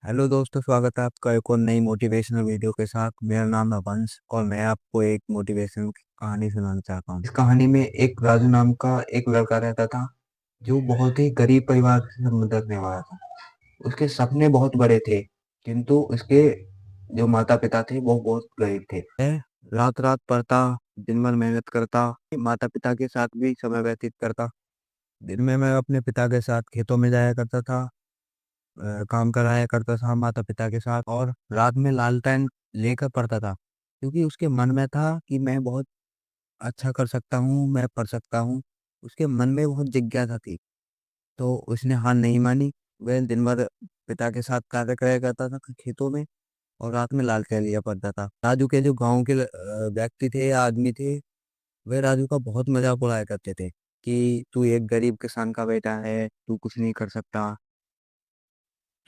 Hello दोस्तों, स्वागत है आपका एक और नई मोटिवेशनल वीडियो के साथ। मेरा नाम है वंश और मैं आपको एक मोटिवेशनल कहानी सुनाना चाहता हूँ। इस कहानी में एक राजू नाम का एक लड़का रहता था जो बहुत ही गरीब परिवार से संबंध रखने वाला था। उसके सपने बहुत बड़े थे, किंतु उसके जो माता पिता थे वो बहुत गरीब थे। वह रात रात पढ़ता, दिन भर मेहनत करता, माता पिता के साथ भी समय व्यतीत करता। दिन में मैं अपने पिता के साथ खेतों में जाया करता था, काम कराया करता था माता पिता के साथ, और रात में लालटेन लेकर पढ़ता था क्योंकि उसके मन में था कि मैं बहुत अच्छा कर सकता हूँ, मैं पढ़ सकता हूँ। उसके मन में बहुत जिज्ञासा थी, तो उसने हार नहीं मानी। वह दिन भर पिता के साथ कार्य कराया करता था खेतों में, और रात में लालटेन लिया पड़ता था। राजू के जो गांव के व्यक्ति थे या आदमी थे, वे राजू का बहुत मजाक उड़ाया करते थे कि तू एक गरीब किसान का बेटा है, तू कुछ नहीं कर सकता,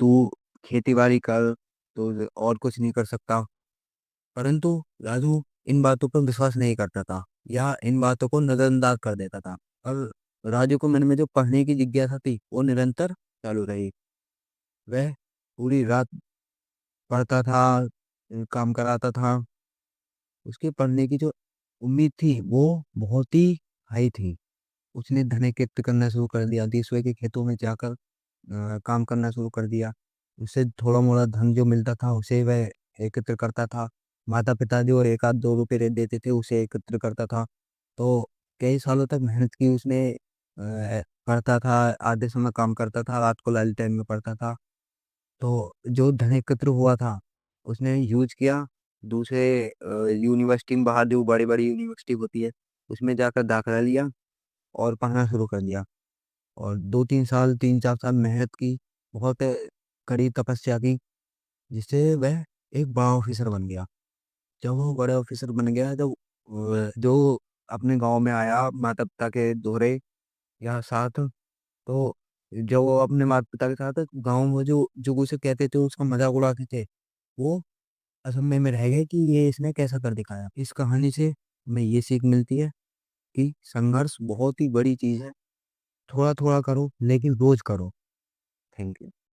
तू खेती बाड़ी कर, तो और कुछ नहीं कर सकता। परंतु राजू इन बातों पर विश्वास नहीं करता था या इन बातों को नजरअंदाज कर देता था। और राजू को मन में जो पढ़ने की जिज्ञासा थी वो निरंतर चालू रही। वह पूरी रात पढ़ता था, काम कराता था। उसके पढ़ने की जो उम्मीद थी वो बहुत ही हाई थी। उसने धन एकत्र करना शुरू कर दिया, दूसरे के खेतों में जाकर काम करना शुरू कर दिया। उससे थोड़ा मोड़ा धन जो मिलता था उसे वह एकत्र करता था। माता पिता जो एक आध दो रुपये दे देते थे उसे एकत्र करता था। तो कई सालों तक मेहनत की उसने, पढ़ता था, आधे समय काम करता था, रात को लाल टाइम में पढ़ता था। तो जो धन एकत्र हुआ था उसने यूज किया, दूसरे यूनिवर्सिटी में, बाहर जो बड़ी बड़ी यूनिवर्सिटी होती है उसमें जाकर दाखिला लिया और पढ़ना शुरू कर दिया। और 2-3 साल, 3-4 साल मेहनत की, बहुत कड़ी तपस्या की, जिससे वह एक बड़ा ऑफिसर बन गया। जब वो बड़े ऑफिसर बन गया, जब जो अपने गांव में आया माता पिता के दोहरे या साथ, तो जब वो अपने माता पिता के साथ गांव में जो जो उसे कहते थे, उसका मजाक उड़ाते थे, वो असमय में रह गए कि ये इसने कैसा कर दिखाया। इस कहानी से हमें ये सीख मिलती है कि संघर्ष बहुत ही बड़ी चीज है। थोड़ा थोड़ा करो लेकिन रोज करो। Thank you.